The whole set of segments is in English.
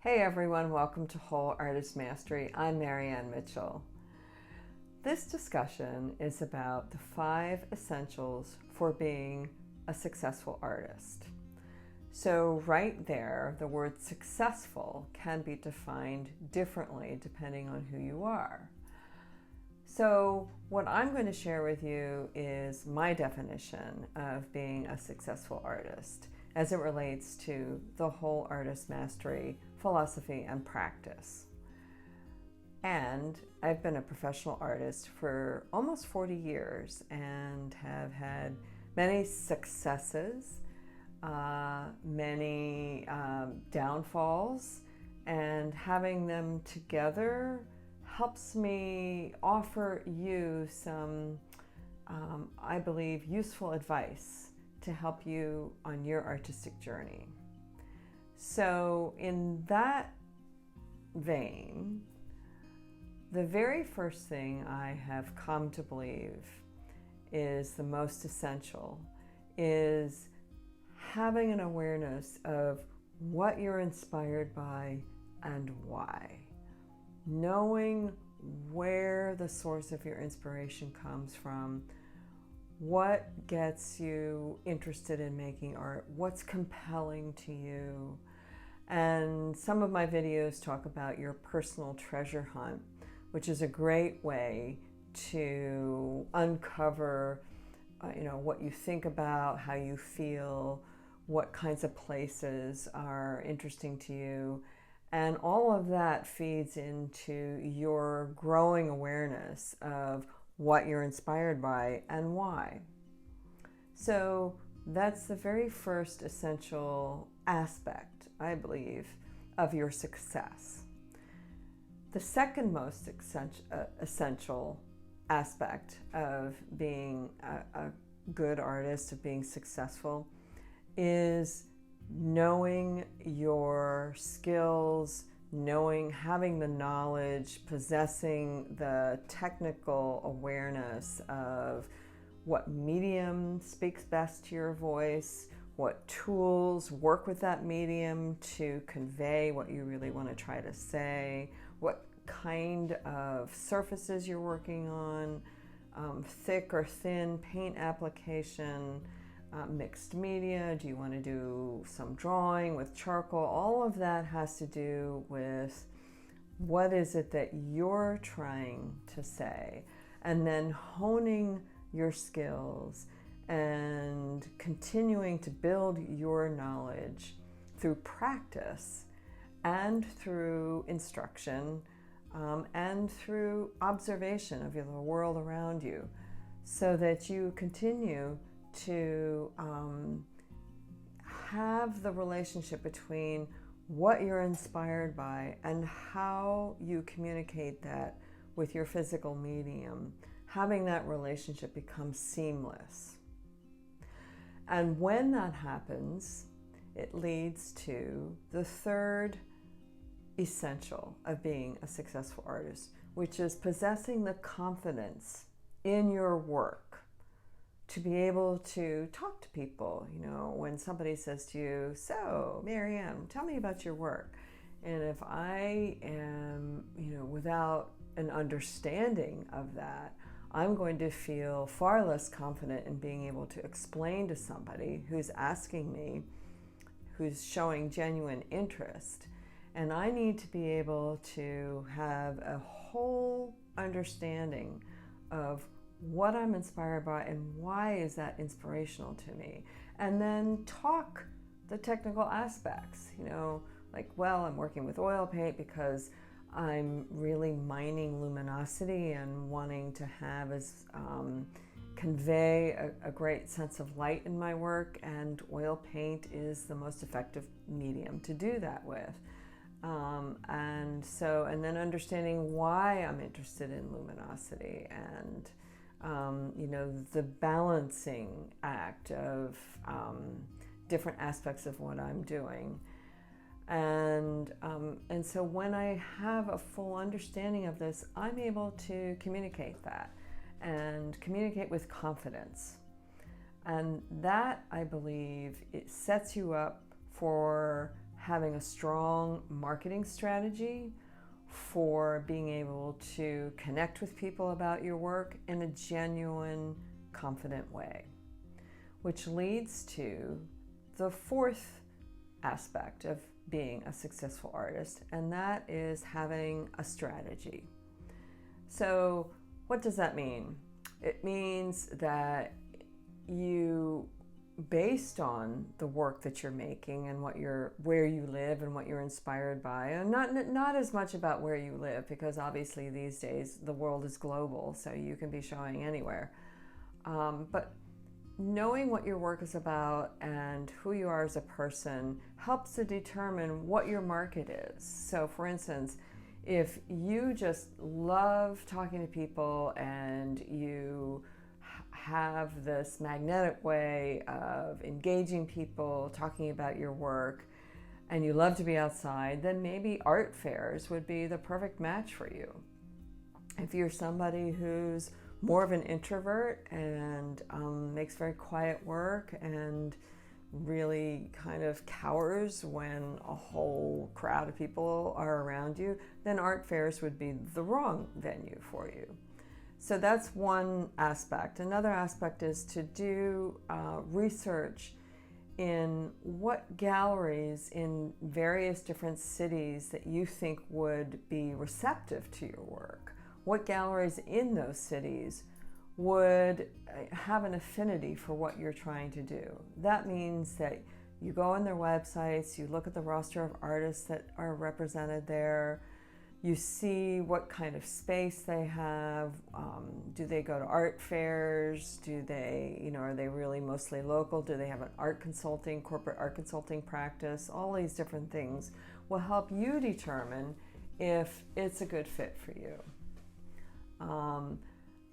Hey everyone, welcome to Whole Artist Mastery. I'm Marianne Mitchell. This discussion is about the 5 essentials for being a successful artist. So right there, the word successful can be defined differently depending on who you are. So what I'm going to share with you is my definition of being a successful artist as it relates to the whole artist mastery philosophy and practice. And I've been a professional artist for almost 40 years and have had many successes, many downfalls, and having them together helps me offer you some, I believe, useful advice to help you on your artistic journey. So in that vein, the very first thing I have come to believe is the most essential is having an awareness of what you're inspired by and why. Knowing where the source of your inspiration comes from, what gets you interested in making art, what's compelling to you. And some of my videos talk about your personal treasure hunt, which is a great way to uncover what you think about, how you feel, what kinds of places are interesting to you. And all of that feeds into your growing awareness of what you're inspired by and why. So that's the very first essential aspect, I believe, of your success. The second most essential aspect of being a good artist, of being successful, is knowing your skills, having the knowledge, possessing the technical awareness of what medium speaks best to your voice, what tools work with that medium to convey what you really want to try to say, what kind of surfaces you're working on, thick or thin paint application, mixed media, do you want to do some drawing with charcoal? All of that has to do with what is it that you're trying to say, and then honing your skills and continuing to build your knowledge through practice and through instruction and through observation of the world around you, so that you continue to have the relationship between what you're inspired by and how you communicate that with your physical medium, having that relationship become seamless. And when that happens, it leads to the third essential of being a successful artist, which is possessing the confidence in your work to be able to talk to people. When somebody says to you, "So, Marianne, tell me about your work." And if I am, without an understanding of that, I'm going to feel far less confident in being able to explain to somebody who's asking me, who's showing genuine interest. And I need to be able to have a whole understanding of what I'm inspired by and why is that inspirational to me. And then talk the technical aspects, I'm working with oil paint because I'm really mining luminosity and wanting to have convey a great sense of light in my work, and oil paint is the most effective medium to do that with. And then understanding why I'm interested in luminosity and the balancing act of different aspects of what I'm doing. And so when I have a full understanding of this, I'm able to communicate that and communicate with confidence. And that, I believe, it sets you up for having a strong marketing strategy for being able to connect with people about your work in a genuine, confident way. Which leads to the fourth aspect of being a successful artist, and that is having a strategy. So what does that mean? It means that you, based on the work that you're making and where you live and what you're inspired by, and not as much about where you live, because obviously these days the world is global, so you can be showing anywhere. But knowing what your work is about and who you are as a person helps to determine what your market is. So for instance, if you just love talking to people and you have this magnetic way of engaging people, talking about your work, and you love to be outside, then maybe art fairs would be the perfect match for you. If you're somebody who's more of an introvert and makes very quiet work and really kind of cowers when a whole crowd of people are around you, then art fairs would be the wrong venue for you. So that's one aspect. Another aspect is to do research in what galleries in various different cities that you think would be receptive to your work. What galleries in those cities would have an affinity for what you're trying to do. That means that you go on their websites, you look at the roster of artists that are represented there, you see what kind of space they have. Do they go to art fairs? Do they, are they really mostly local? Do they have an corporate art consulting practice? All these different things will help you determine if it's a good fit for you.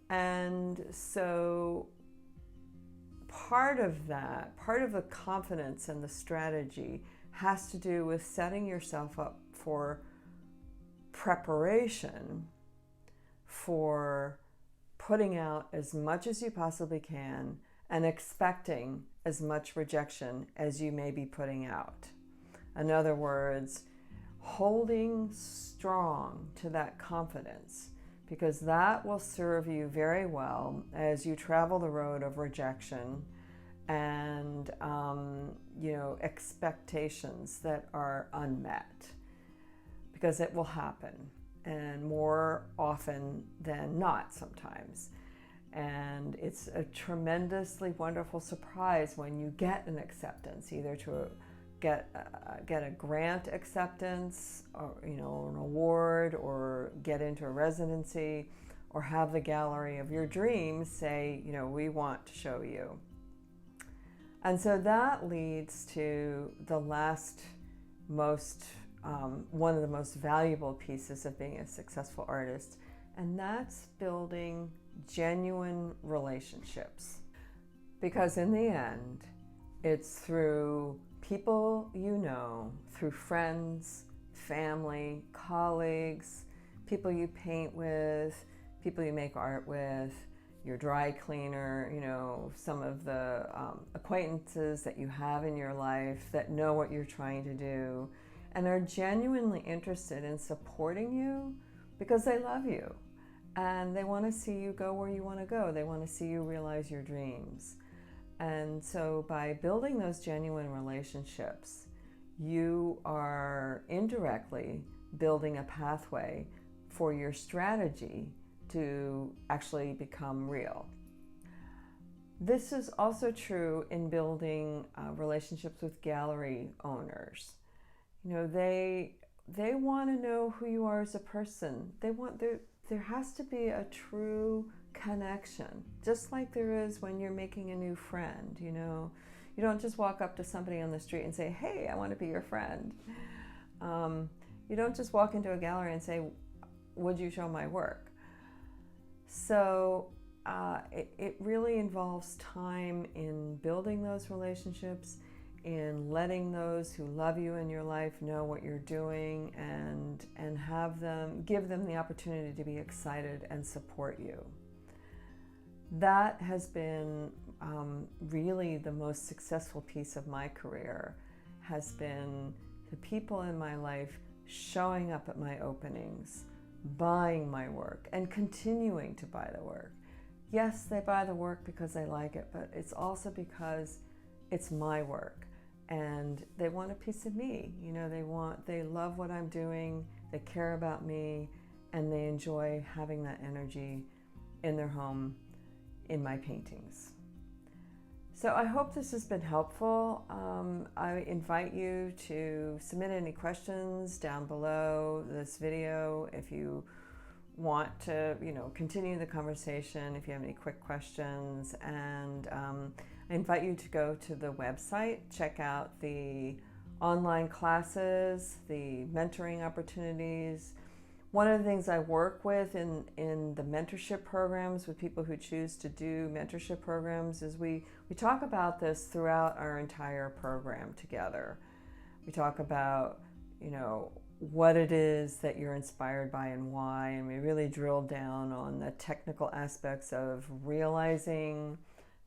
And so part of the confidence and the strategy has to do with setting yourself up for preparation for putting out as much as you possibly can and expecting as much rejection as you may be putting out. In other words, holding strong to that confidence, because that will serve you very well as you travel the road of rejection and expectations that are unmet, because it will happen, and more often than not sometimes. And it's a tremendously wonderful surprise when you get an acceptance, either to get a grant acceptance, or an award, or get into a residency, or have the gallery of your dreams say, we want to show you. And so that leads to the last one of the most valuable pieces of being a successful artist, and that's building genuine relationships. Because in the end, it's through people through friends, family, colleagues, people you paint with, people you make art with, your dry cleaner, some of the acquaintances that you have in your life that know what you're trying to do and are genuinely interested in supporting you because they love you and they want to see you go where you want to go. They want to see you realize your dreams. And so by building those genuine relationships, you are indirectly building a pathway for your strategy to actually become real. This is also true in building relationships with gallery owners. They want to know who you are as a person. There has to be a true connection, just like there is when you're making a new friend. You don't just walk up to somebody on the street and say, "Hey, I want to be your friend." You don't just walk into a gallery and say, "Would you show my work?" So it really involves time in building those relationships, in letting those who love you in your life know what you're doing, and give them the opportunity to be excited and support you. That has been really the most successful piece of my career, has been to people in my life showing up at my openings, buying my work, and continuing to buy the work. Yes, they buy the work because they like it, but it's also because it's my work and they want a piece of me. You know, they love what I'm doing, they care about me, and they enjoy having that energy in their home in my paintings. So I hope this has been helpful. I invite you to submit any questions down below this video if you want to, continue the conversation, if you have any quick questions. And I invite you to go to the website, check out the online classes, the mentoring opportunities. One of the things I work with in the mentorship programs with people who choose to do mentorship programs is we talk about this throughout our entire program together. We talk about, what it is that you're inspired by and why, and we really drill down on the technical aspects of realizing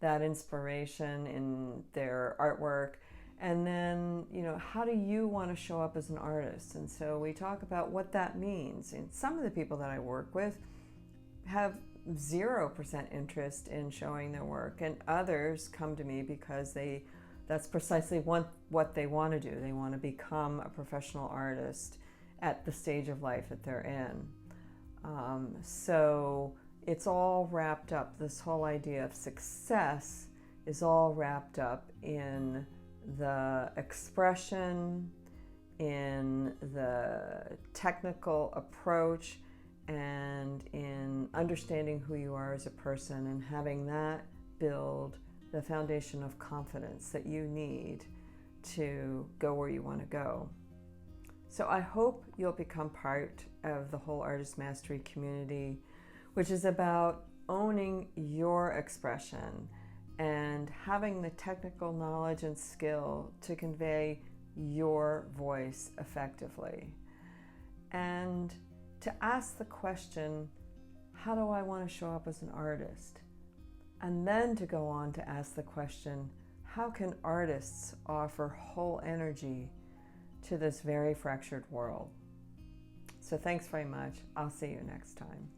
that inspiration in their artwork. And then, how do you want to show up as an artist? And so we talk about what that means. And some of the people that I work with have 0% interest in showing their work, and others come to me because that's precisely what they want to do. They want to become a professional artist at the stage of life that they're in. So it's all wrapped up. This whole idea of success is all wrapped up in the expression, in the technical approach, and in understanding who you are as a person and having that build the foundation of confidence that you need to go where you want to go. So I hope you'll become part of the whole Artist Mastery community, which is about owning your expression and having the technical knowledge and skill to convey your voice effectively. And to ask the question, how do I want to show up as an artist? And then to go on to ask the question, how can artists offer whole energy to this very fractured world? So thanks very much. I'll see you next time.